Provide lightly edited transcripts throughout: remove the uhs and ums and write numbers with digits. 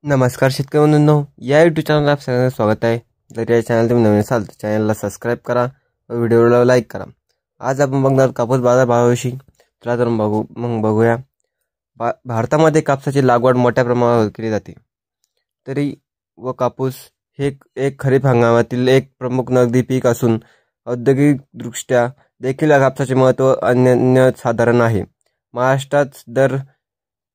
नमस्कार शेतकरी बंधूंनो, या यूट्यूब चॅनलला आपलं सगळ्यांचं स्वागत आहे। जर या चॅनल तुम्ही नवीन असाल तर चॅनलला सबस्क्राईब करा व व्हिडिओला लाईक करा। आज आपण बघणार कापूस बाजार भावाविषयी। चला तर बघूया। भारतामध्ये कापसाची लागवड मोठ्या प्रमाणावर केली जाते। तरी व कापूस हे एक खरीप हंगामातील एक प्रमुख नगदी पीक असून औद्योगिक दृष्ट्या देखील कापसाचे महत्त्व अनन्यसाधारण आहे। महाराष्ट्रात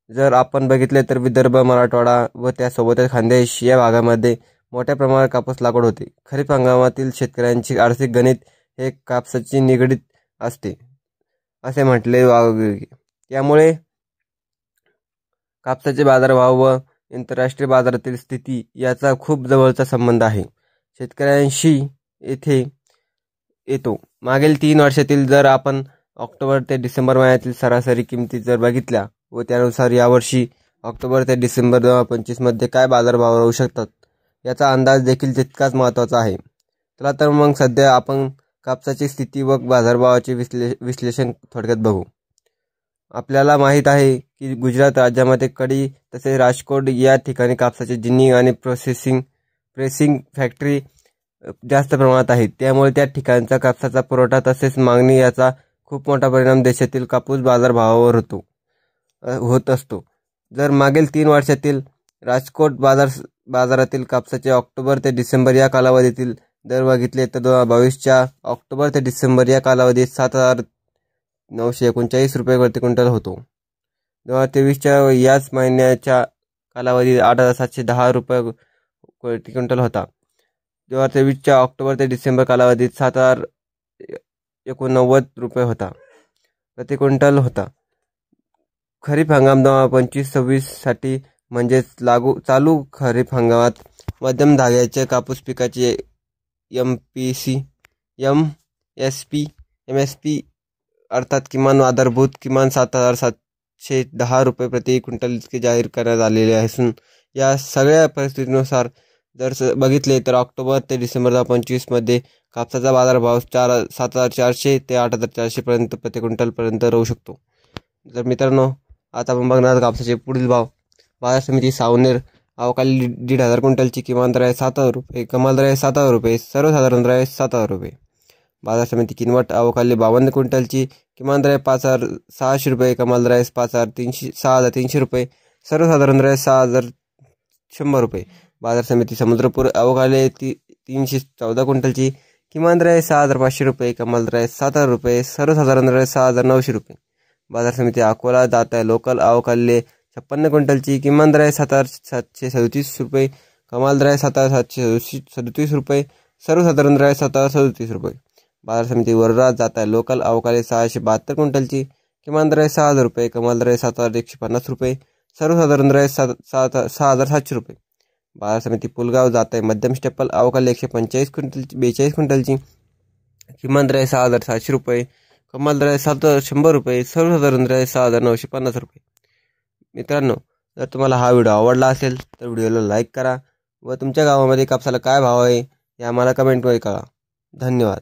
जर आपण बघितले तर विदर्भ, मराठवाडा व त्यासोबतच खानदेश या भागामध्ये मोठ्या प्रमाणात कापूस लागवड होते। खरीप हंगामातील शेतकऱ्यांची आर्थिक गणित हे कापसाची निगडीत असते असे म्हटले जाते। त्यामुळे कापसाचे बाजारभाव व आंतरराष्ट्रीय बाजारातील स्थिती याचा खूप जवळचा संबंध आहे। शेतकऱ्यांशी येथे येतो। मागील 3 वर्षातील जर आपण ऑक्टोबर ते डिसेंबर महिन्यातील सरासरी किमती जर बघितल्या व त्यानुसार यावर्षी ऑक्टोबर ते डिसेंबर 2025 मध्ये काय बाजारभाव राहू शकतात याचा अंदाज देखील तितकाच महत्त्वाचा आहे। चला तर मग सध्या आपण कापसाची स्थिती व बाजारभावाचे विश्लेषण थोडक्यात बघू। आपल्याला माहित आहे की गुजरात राज्यामध्ये कडी तसेच राजकोट या ठिकाणी कापसाचे जिनिंग आणि प्रेसिंग फॅक्टरी जास्त प्रमाणात आहेत। त्यामुळे त्या ठिकाणचा कापसाचा पुरवठा तसेच मागणी याचा खूप मोठा परिणाम देशातील कापूस बाजारभावावर होत असतो। जर मागील 3 वर्षातील राजकोट बाजारातील कापसाचे ऑक्टोबर ते डिसेंबर या कालावधीतील दर बघितले तर 2022च्या ऑक्टोबर ते डिसेंबर या कालावधीत 7,939 रुपये प्रति क्विंटल होतो। 2023च्या याच महिन्याच्या कालावधीत 8,710 रुपये प्रति क्विंटल होता। 2023च्या ऑक्टोबर ते डिसेंबर कालावधीत 7,089 रुपये प्रति क्विंटल होता। खरीप हंगाम 2025-26 साठी म्हणजे चालू खरीप हंगामात मध्यम धाग्याच्या कापूस पिकाची एमएसपी अर्थात किमान आधारभूत किमान 7,710 रुपये प्रति क्विंटल इतके जाहीर करण्यात आलेले असून या सगळ्या परिस्थितीनुसार जर बघितले तर ऑक्टोबर ते डिसेंबर 2025 मध्ये कापसाचा बाजारभाव 7,400 ते 8,400 पर्यंत प्रति क्विंटल पर्यंत राहू शकतो। तर मित्रांनो, आता आपण बघणार कापसाचे पुढील भाव। बाजार समिती सावनेर अवकाळी 1,500 क्विंटलची किमान दर आहे 7,000 रुपये, कमाल दर आहे 7,000 रुपये, सर्वसाधारण दर आहे 7,000 रुपये। बाजार समिती किनवट अवकाळी 52 क्विंटलची किमान दर आहे 5,600 रुपये, कमाल दर आहे 6,300 रुपये, सर्वसाधारण दर आहे 6,100 रुपये। बाजार समिती समुद्रपूर अवकाळी 314 क्विंटलची किमान दर आहे 6,500 रुपये, कमाल दर आहे 7,000 रुपये, सर्वसाधारण दर आहे 6,900 रुपये। बाजार समिती अकोला जाता लोकल अवकाळी 56 क्विंटलची किमान दर आहे 7,737 रुपये, कमाल दर आहे 7,737 रुपये, सर्वसाधारण दर आहे 7,037 रुपये। बाजार समिती वर्धा जाता लोकल अवकाळी 672 क्विंटलची किमान दर आहे 6,000 रुपये, कमाल दर आहे 7,150 रुपये, सर्वसाधारण दर आहे 6,700 रुपये। बाजार समिती पुलगाव जाता मध्यम स्टेपल अवकाळी 42 क्विंटलची किमान दर आहे 6,700 रुपये, कमाल दर आहे 7,100 रुपये, सर्वसाधारण दर आहे 6,950 रुपये। मित्रांनो, जर तुम्हाला हा व्हिडिओ आवडला असेल तर व्हिडिओला लाईक करा व तुमच्या गावामध्ये कापसाला काय भाव आहे हे आम्हाला कमेंटमध्ये कळवा। धन्यवाद।